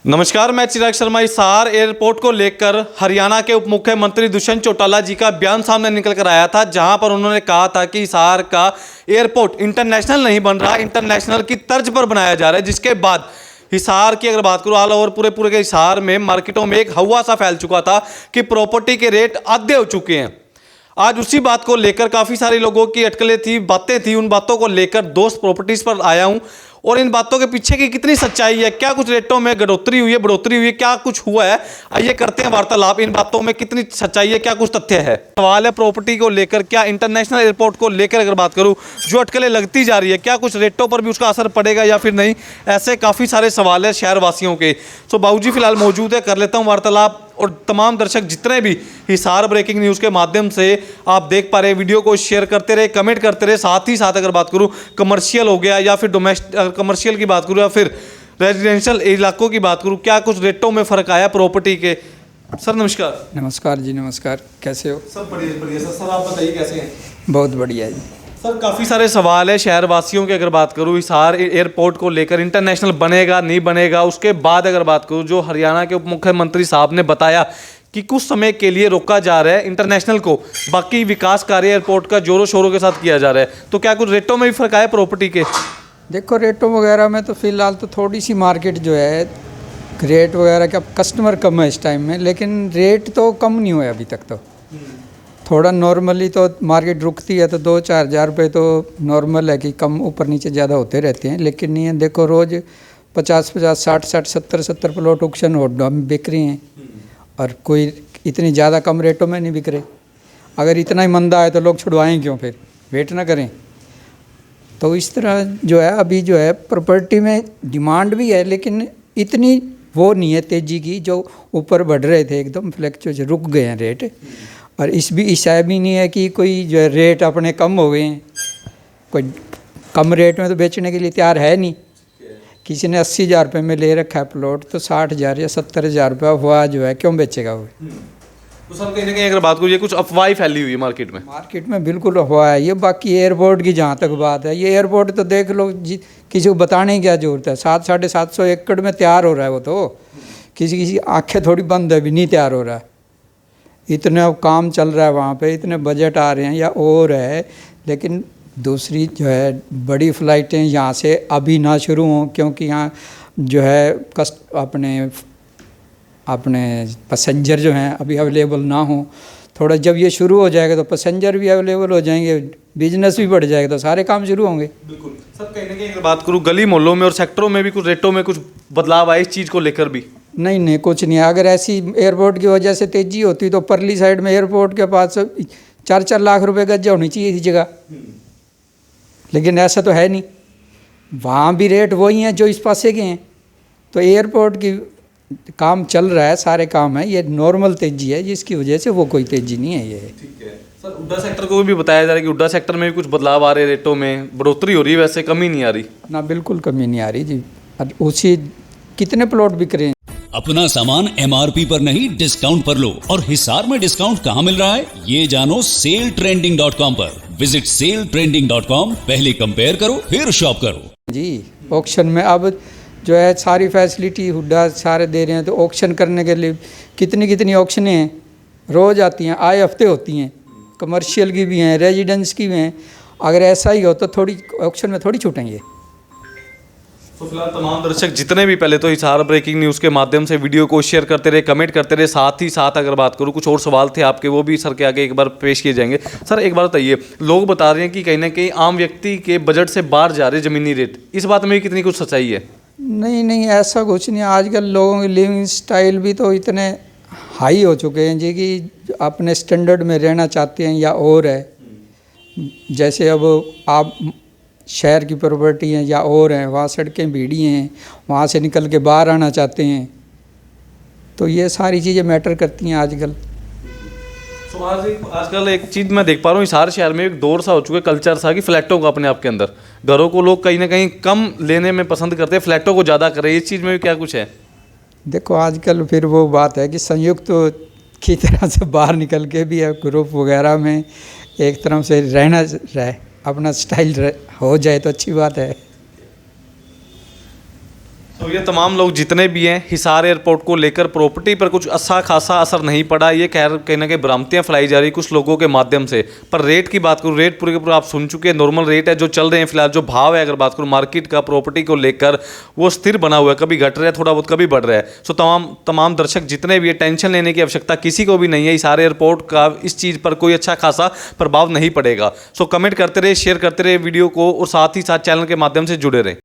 नमस्कार, मैं चिराग शर्मा। हिसार एयरपोर्ट को लेकर हरियाणा के उप मुख्यमंत्री दुष्यंत चौटाला जी का बयान सामने निकल कर आया था, जहां पर उन्होंने कहा था कि हिसार का एयरपोर्ट इंटरनेशनल नहीं बन रहा, इंटरनेशनल की तर्ज पर बनाया जा रहा है। जिसके बाद हिसार की अगर बात करूँ, ऑल ओवर पूरे के हिसार में मार्केटों में एक हवा सा फैल चुका था कि प्रॉपर्टी के रेट आधे हो चुके हैं। आज उसी बात को लेकर काफ़ी सारे लोगों की अटकलें थी, बातें थी। उन बातों को लेकर दोस्त प्रॉपर्टीज़ पर आया हूं और इन बातों के पीछे की कितनी सच्चाई है, क्या कुछ रेटों में बढ़ोतरी हुई है, क्या कुछ हुआ है, आइए करते हैं वार्तालाप। इन बातों में कितनी सच्चाई है, क्या कुछ तथ्य है। सवाल है प्रॉपर्टी को लेकर, क्या इंटरनेशनल एयरपोर्ट को लेकर अगर बात करूं, जो अटकलें लगती जा रही है, क्या कुछ रेटों पर भी उसका असर पड़ेगा या फिर नहीं, ऐसे काफ़ी सारे सवाल है शहरवासियों के। तो बाबूजी फिलहाल मौजूद है, कर लेता हूँ वार्तालाप। और तमाम दर्शक जितने भी हिसार ब्रेकिंग न्यूज़ के माध्यम से आप देख पा रहे हैं, वीडियो को शेयर करते रहे, कमेंट करते रहे। साथ ही साथ अगर बात करूं कमर्शियल हो गया या फिर डोमेस्टिक, कमर्शियल की बात करूं या फिर रेजिडेंशियल इलाकों की बात करूं, क्या कुछ रेटों में फ़र्क आया प्रॉपर्टी के। सर नमस्कार। नमस्कार जी, नमस्कार। कैसे हो? सर बढ़िया बढ़िया। सर आप बताइए कैसे हैं। बहुत बढ़िया जी। सर काफ़ी सारे सवाल है शहरवासियों की अगर बात करूँ हिसार एयरपोर्ट को लेकर, इंटरनेशनल बनेगा नहीं बनेगा। उसके बाद अगर बात करूँ, जो हरियाणा के उप मुख्यमंत्री साहब ने बताया कि कुछ समय के लिए रोका जा रहा है इंटरनेशनल को, बाकी विकास कार्य एयरपोर्ट का जोरों शोरों के साथ किया जा रहा है। तो क्या कुछ रेटों में भी फर्क आया प्रॉपर्टी के? देखो, रेटों वगैरह में तो फ़िलहाल तो थोड़ी सी मार्केट जो है, रेट वगैरह का कस्टमर कम है इस टाइम में, लेकिन रेट तो कम नहीं हुआ अभी तक। तो थोड़ा नॉर्मली तो मार्केट रुकती है तो 2-4 हज़ार रुपये तो नॉर्मल है कि कम ऊपर नीचे ज़्यादा होते रहते हैं। लेकिन नहीं है, देखो रोज़ 50-50, 60-60, 70-70 प्लॉट ऑक्शन होल्डर में बिक रहे हैं और कोई इतनी ज़्यादा कम रेटों में नहीं बिक रहे। अगर इतना ही मंदा है तो लोग छुड़वाएं क्यों, फिर वेट ना करें। तो इस तरह जो है अभी जो है प्रॉपर्टी में डिमांड भी है, लेकिन इतनी वो नहीं है तेज़ी की। जो ऊपर बढ़ रहे थे एकदम फ्लैक्चुएशन, रुक गए हैं रेट। और इस ऐसा भी नहीं है कि कोई जो है रेट अपने कम हो गए हैं। कोई कम रेट में तो बेचने के लिए तैयार है नहीं। किसी ने 80,000 रुपये में ले रखा है प्लॉट, तो 60,000 या 70,000 रुपये हुआ जो है क्यों बेचेगा वो। तो सर कहीं ना कहीं अगर बात करूँ, ये कुछ अफवाह फैली हुई है मार्केट में बिल्कुल हुआ है ये। बाकी एयरपोर्ट की जहाँ तक बात है, ये एयरपोर्ट तो देख लो जी, किसी को बताने की क्या जरूरत है। 700-750 एकड़ में तैयार हो रहा है वो तो। किसी आंखें थोड़ी बंद है, भी नहीं तैयार हो रहा है। इतना काम चल रहा है वहाँ पे, इतने बजट आ रहे हैं या और है। लेकिन दूसरी जो है बड़ी फ़्लाइटें यहाँ से अभी ना शुरू हों, क्योंकि यहाँ जो है अपने पैसेंजर जो हैं अभी अवेलेबल ना हो। थोड़ा जब ये शुरू हो जाएगा तो पैसेंजर भी अवेलेबल हो जाएंगे, बिजनेस भी बढ़ जाएगा, तो सारे काम शुरू होंगे। बिल्कुल सर। कहीं ना कहीं अगर बात करूँ गली मोहल्लों में और सेक्टरों में भी कुछ रेटों में कुछ बदलाव आए इस चीज़ को लेकर भी? नहीं, कुछ नहीं है। अगर ऐसी एयरपोर्ट की वजह से तेज़ी होती तो परली साइड में एयरपोर्ट के पास 4-4 लाख रुपए गज होनी चाहिए थी जगह, लेकिन ऐसा तो है नहीं। वहाँ भी रेट वही हैं जो इस पासे के हैं। तो एयरपोर्ट की काम चल रहा है, सारे काम है। ये नॉर्मल तेज़ी है, जिसकी वजह से वो कोई तेज़ी नहीं है। ये ठीक है सर। उड्डा सेक्टर को भी बताया जा रहा है कि उड्डा सेक्टर में भी कुछ बदलाव आ रहे हैं, रेटों में बढ़ोतरी हो रही है, वैसे कमी नहीं आ रही ना। बिल्कुल कमी नहीं आ रही जी। उसी कितने प्लॉट बिक रहे हैं। अपना सामान MRP पर नहीं, डिस्काउंट पर लो। और हिसार में डिस्काउंट कहाँ मिल रहा है, ये जानो सेलट्रेंडिंग.com पर। विजिट सेलट्रेंडिंग.com। पहले कंपेयर करो फिर शॉप करो जी। ऑक्शन में अब जो है सारी फैसिलिटी हुड्डा सारे दे रहे हैं, तो ऑक्शन करने के लिए कितनी ऑक्शनें हैं, रोज़ आती हैं, आए हफ्ते होती हैं। कमर्शियल की भी हैं, रेजिडेंस की भी हैं। अगर ऐसा ही हो तो थोड़ी ऑक्शन में थोड़ी छूटेंगे। तो फिलहाल तमाम दर्शक जितने भी पहले तो हिसार ब्रेकिंग न्यूज़ के माध्यम से वीडियो को शेयर करते रहे, कमेंट करते रहे। साथ ही साथ अगर बात करूँ, कुछ और सवाल थे आपके, वो भी सर के आगे एक बार पेश किए जाएंगे। सर एक बार बताइए, लोग बता रहे हैं कि कहीं ना कहीं आम व्यक्ति के बजट से बाहर जा रहे ज़मीनी रेट, इस बात में कितनी कुछ सच्चाई है? नहीं, ऐसा कुछ नहीं। आजकल लोगों की लिविंग स्टाइल भी तो इतने हाई हो चुके हैं जी कि अपने स्टैंडर्ड में रहना चाहते हैं या और है। जैसे अब आप शहर की प्रॉपर्टी हैं या और हैं, वहाँ सड़कें भीड़ी हैं, वहाँ से निकल के बाहर आना चाहते हैं। तो ये सारी चीज़ें मैटर करती हैं आजकल। तो आजकल एक चीज़ मैं देख पा रहा हूँ, हिसार शहर में एक दौर सा हो चुका है, कल्चर सा कि फ्लैटों का अपने आप के अंदर, घरों को लोग कहीं ना कहीं कम लेने में पसंद करते हैं, फ्लैटों को ज़्यादा कर रहे हैं। इस चीज़ में भी क्या कुछ है? देखो आजकल फिर वो बात है कि संयुक्त की तरह से बाहर निकल के भी ग्रुप वगैरह में एक तरह से रहना अपना स्टाइल हो जाए तो अच्छी बात है। तो ये तमाम लोग जितने भी हैं, हिसार एयरपोर्ट को लेकर प्रॉपर्टी पर कुछ अच्छा खासा असर नहीं पड़ा, ये कहीं ना कहीं भ्रांतियां फैलाई जा रही कुछ लोगों के माध्यम से। पर रेट की बात करूँ, रेट पूरे के पूरे आप सुन चुके हैं, नॉर्मल रेट है जो चल रहे हैं फिलहाल। जो भाव है अगर बात करूँ मार्केट का प्रॉपर्टी को लेकर, वो स्थिर बना हुआ है, कभी घट रहा है थोड़ा बहुत, कभी बढ़ रहा है। सो तमाम दर्शक जितने भी है, टेंशन लेने की आवश्यकता किसी को भी नहीं है। हिसार एयरपोर्ट का इस चीज़ पर कोई अच्छा खासा प्रभाव नहीं पड़ेगा। सो कमेंट करते रहे, शेयर करते रहे वीडियो को, और साथ ही साथ चैनल के माध्यम से जुड़े रहे।